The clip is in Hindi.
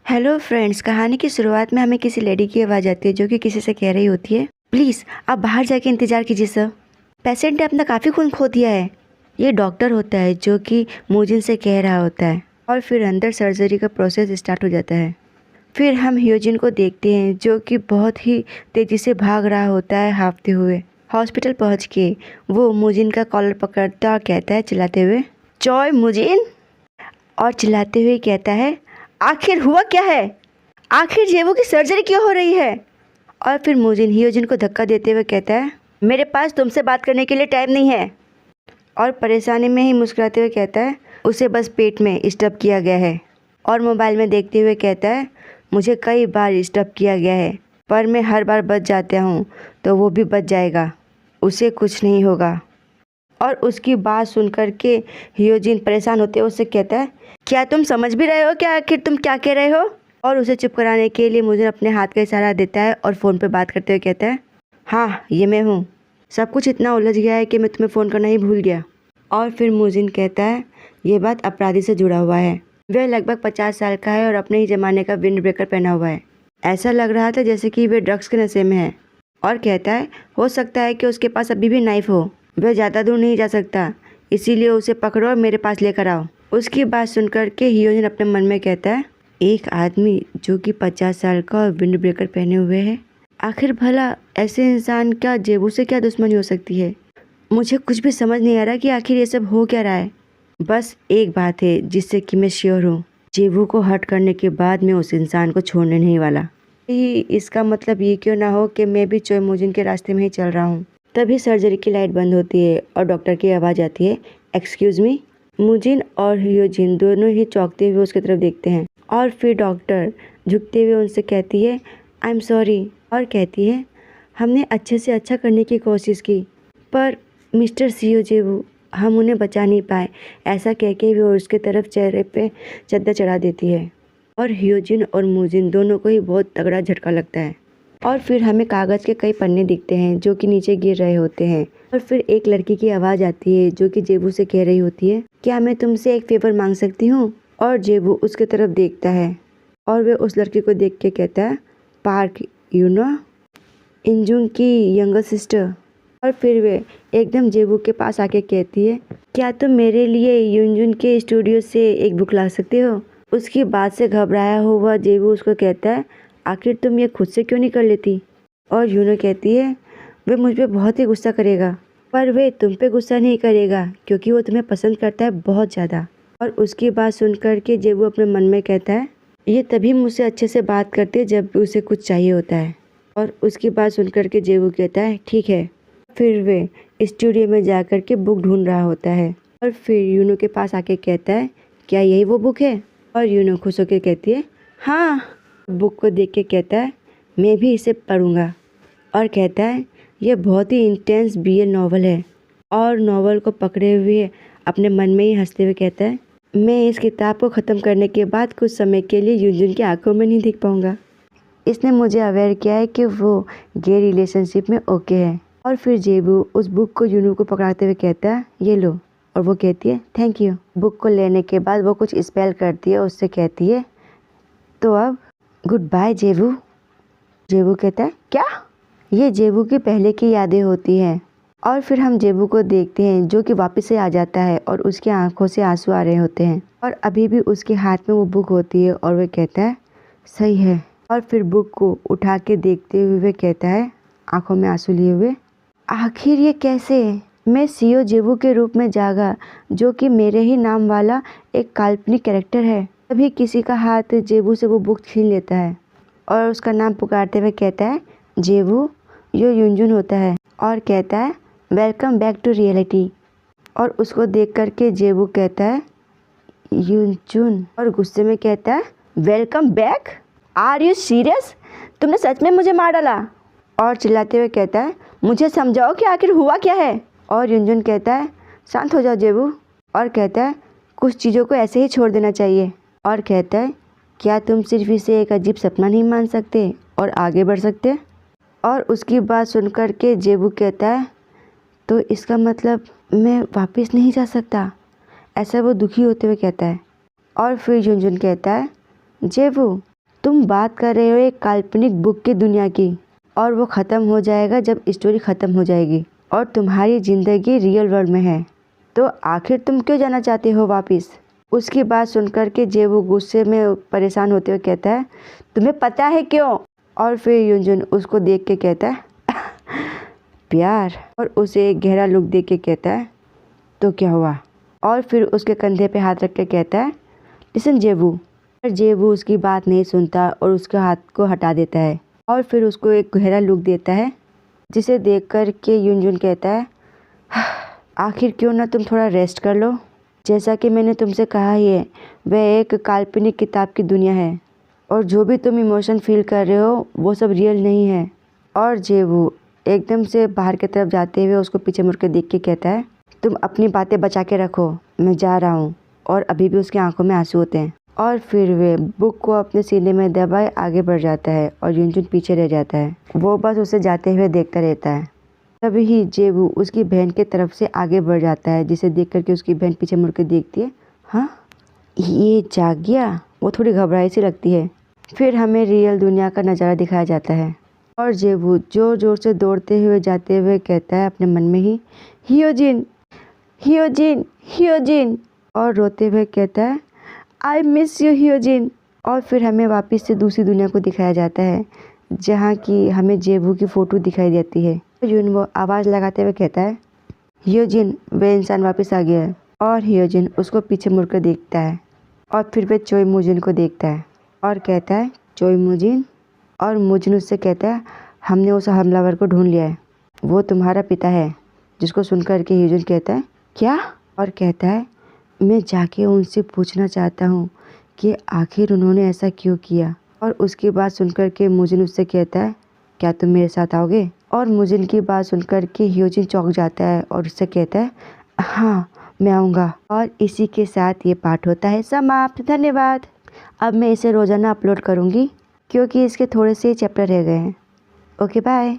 हेलो फ्रेंड्स, कहानी की शुरुआत में हमें किसी लेडी की आवाज़ आती है जो कि किसी से कह रही होती है, प्लीज़ आप बाहर जाके इंतज़ार कीजिए सर, पेशेंट ने अपना काफ़ी खून खो दिया है। ये डॉक्टर होता है जो कि मूजिन से कह रहा होता है और फिर अंदर सर्जरी का प्रोसेस स्टार्ट हो जाता है। फिर हम ह्यूजिन को देखते हैं जो कि बहुत ही तेज़ी से भाग रहा होता है हाँफते हुए। हॉस्पिटल पहुँच के वो मूजिन का कॉलर पकड़ता और कहता है चिल्लाते हुए, जॉय मूजिन, और चिल्लाते हुए कहता है, आखिर हुआ क्या है? आखिर जेबू की सर्जरी क्यों हो रही है? और फिर मूजिन ह्यूजिन को धक्का देते हुए कहता है, मेरे पास तुमसे बात करने के लिए टाइम नहीं है। और परेशानी में ही मुस्कुराते हुए कहता है, उसे बस पेट में स्टब किया गया है। और मोबाइल में देखते हुए कहता है, मुझे कई बार स्टब किया गया है पर मैं हर बार बच जाता हूँ तो वो भी बच जाएगा, उसे कुछ नहीं होगा। और उसकी बात सुनकर के ह्यूजिन परेशान होते हुए उससे कहता है, क्या तुम समझ भी रहे हो क्या आखिर तुम क्या कह रहे हो? और उसे चुप कराने के लिए मुझे अपने हाथ का इशारा देता है और फ़ोन पे बात करते हुए कहता है, हाँ ये मैं हूँ, सब कुछ इतना उलझ गया है कि मैं तुम्हें फ़ोन करना ही भूल गया। और फिर मूजिन कहता है, ये बात अपराधी से जुड़ा हुआ है। वह लगभग 50 साल का है और अपने ही ज़माने का विंड ब्रेकर पहना हुआ है। ऐसा लग रहा था जैसे कि वह ड्रग्स के नशे में है। और कहता है, हो सकता है कि उसके पास अभी भी नाइफ हो, वह ज़्यादा दूर नहीं जा सकता, इसीलिए उसे पकड़ो और मेरे पास लेकर आओ। उसकी बात सुनकर के ह्यूजिन अपने मन में कहता है, एक आदमी जो कि 50 साल का और विंड ब्रेकर पहने हुए है, आखिर भला ऐसे इंसान का जेबू से क्या दुश्मनी हो सकती है? मुझे कुछ भी समझ नहीं आ रहा कि आखिर ये सब हो क्या रहा है। बस एक बात है जिससे कि मैं श्योर हूँ, जेबू को हर्ट करने के बाद मैं उस इंसान को छोड़ने नहीं वाला। इसका मतलब ये क्यों ना हो कि मैं भी चोय मूजिन के रास्ते में ही चल रहा हूँ। तभी सर्जरी की लाइट बंद होती है और डॉक्टर की आवाज़ आती है, एक्सक्यूज़ मी। मूजिन और ह्यूजिन दोनों ही चौंकते हुए उसकी तरफ देखते हैं और फिर डॉक्टर झुकते हुए उनसे कहती है, आई एम सॉरी, और कहती है, हमने अच्छे से अच्छा करने की कोशिश की पर मिस्टर सीओ जेबू, हम उन्हें बचा नहीं पाए। ऐसा कह के भी उसके तरफ चेहरे पे चद्दर चढ़ा देती है और ह्यूजिन और मूजिन दोनों को ही बहुत तगड़ा झटका लगता है। और फिर हमें कागज़ के कई पन्ने दिखते हैं जो कि नीचे गिर रहे होते हैं। और फिर एक लड़की की आवाज़ आती है जो कि जेबू से कह रही होती है, क्या मैं तुमसे एक फेवर मांग सकती हूँ? और जेबू उसके तरफ देखता है और वह उस लड़की को देख के कहता है, पार्क, यू नो, इंजुंग की यंगर सिस्टर। और फिर वे एकदम जेबू के पास आके कहती है, क्या तुम मेरे लिए युनजुन के स्टूडियो से एक बुक ला सकते हो? उसकी बात से घबराया हुआ जेबू उसको कहता है, आखिर तुम ये खुद से क्यों नहीं कर लेती? और यूनो कहती है, वह मुझ पर बहुत ही गुस्सा करेगा पर वे तुम पे गुस्सा नहीं करेगा क्योंकि वो तुम्हें पसंद करता है बहुत ज़्यादा। और उसकी बात सुन कर के जेबू अपने मन में कहता है, ये तभी मुझसे अच्छे से बात करती है जब भी उसे कुछ चाहिए होता है। और उसकी बात सुन कर के जेबू कहता है, ठीक है। फिर वे स्टूडियो में जा कर के बुक ढूंढ रहा होता है और फिर यूनो के पास आके कहता है, क्या यही वो बुक है? और यूनो खुश होकर कहती है, हाँ। बुक को देख के कहता है, मैं भी इसे पढ़ूंगा। और कहता है, यह बहुत ही इंटेंस बीएल नॉवल है। और नॉवल को पकड़े हुए अपने मन में ही हंसते हुए कहता है, मैं इस किताब को ख़त्म करने के बाद कुछ समय के लिए युनजुन की आंखों में नहीं दिख पाऊंगा। इसने मुझे अवेयर किया है कि वो गे रिलेशनशिप में ओके है। और फिर जेबू उस बुक को यूनू को पकड़ाते हुए कहता है, ये लो। और वो कहती है, थैंक यू। बुक को लेने के बाद वो कुछ स्पेल करती है, उससे कहती है, तो अब गुड बाय जेबू। जेबू कहता है, क्या? ये जेबू की पहले की यादें होती हैं। और फिर हम जेबू को देखते हैं जो कि वापस से आ जाता है और उसकी आंखों से आंसू आ रहे होते हैं और अभी भी उसके हाथ में वो बुक होती है और वह कहता है, सही है। और फिर बुक को उठा के देखते हुए कहता है, आंखों में आंसू लिए हुए, आखिर ये कैसे? मैं सीओ जेबू के रूप में जागा जो कि मेरे ही नाम वाला एक काल्पनिक कैरेक्टर है। तभी किसी का हाथ जेबू से वो बुक छीन लेता है और उसका नाम पुकारते हुए कहता है, जेबू, यो युनजुन होता है। और कहता है, वेलकम बैक टू रियलिटी। और उसको देख कर के जेबू कहता है, युनजुन, और गुस्से में कहता है, welcome back? Are you serious? तुमने सच में मुझे मार डाला? और चिल्लाते हुए कहता है, मुझे समझाओ कि आखिर हुआ क्या है? और युनजुन कहता है, शांत हो जाओ जेबू। और कहता है, कुछ चीज़ों को ऐसे ही छोड़ देना चाहिए। और कहता है, क्या तुम सिर्फ इसे एक अजीब सपना नहीं मान सकते और आगे बढ़ सकते? और उसकी बात सुनकर के जेबू कहता है, तो इसका मतलब मैं वापस नहीं जा सकता? ऐसा वो दुखी होते हुए कहता है। और फिर युनजुन कहता है, जेबू, तुम बात कर रहे हो एक काल्पनिक बुक की दुनिया की, और वो ख़त्म हो जाएगा जब स्टोरी ख़त्म हो जाएगी और तुम्हारी ज़िंदगी रियल वर्ल्ड में है। तो आखिर तुम क्यों जाना चाहते हो वापस? उसकी बात सुनकर के जेवू गुस्से में परेशान होते हुए कहता है, तुम्हें पता है क्यों? और फिर यूनजुन उसको देख के कहता है प्यार, और उसे एक गहरा लुक देख के कहता है तो क्या हुआ? और फिर उसके कंधे पे हाथ रख के कहता है लिसन जेवू। पर जेवू उसकी बात नहीं सुनता और उसके हाथ को हटा देता है और फिर उसको एक गहरा लुक देता है, जिसे देख कर के यूनजुन कहता है आखिर क्यों ना तुम थोड़ा रेस्ट कर लो। जैसा कि मैंने तुमसे कहा ही है, वह एक काल्पनिक किताब की दुनिया है और जो भी तुम इमोशन फील कर रहे हो वो सब रियल नहीं है। और जेवू एकदम से बाहर की तरफ जाते हुए उसको पीछे मुड़ के देख के कहता है तुम अपनी बातें बचा के रखो, मैं जा रहा हूँ। और अभी भी उसकी आंखों में आंसू होते हैं और फिर वे बुक को अपने सीने में दबाए आगे बढ़ जाता है और यूनजुन पीछे रह जाता है। वो बस उसे जाते हुए देखता रहता है। तभी ही जेवू उसकी बहन के तरफ से आगे बढ़ जाता है, जिसे देख करके उसकी बहन पीछे मुड़ के देखती है, हाँ ये जाग गया। वो थोड़ी घबराई सी लगती है। फिर हमें रियल दुनिया का नज़ारा दिखाया जाता है और जेवू जोर जोर से दौड़ते हुए जाते हुए कहता है अपने मन में ही हियोजिन हियोजिन हियोजिन, और रोते हुए कहता है आई मिस यू हियोजिन। और फिर हमें वापस से दूसरी दुनिया को दिखाया जाता है जहाँ की हमें जेवू की फ़ोटो दिखाई देती है। यून वो आवाज़ लगाते हुए कहता है हियोजिन, वे इंसान वापस आ गया है। और हियोजिन उसको पीछे मुड़कर देखता है और फिर वे चोई मुजिन को देखता है और कहता है चोई मुजिन। और मुजिन उससे कहता है हमने उस हमलावर को ढूंढ लिया है, वो तुम्हारा पिता है। जिसको सुनकर के हियोजिन कहता है क्या? और कहता है मैं जाके उनसे पूछना चाहता हूँ कि आखिर उन्होंने ऐसा क्यों किया। और उसकी बात सुनकर के मुजिन उससे कहता है क्या तुम मेरे साथ आओगे? और मुजिन की बात सुनकर के हियोजिन चौंक जाता है और उससे कहता है हाँ मैं आऊँगा। और इसी के साथ ये पाठ होता है समाप्त। धन्यवाद। अब मैं इसे रोज़ाना अपलोड करूँगी क्योंकि इसके थोड़े से चैप्टर रह गए हैं। Okay bye.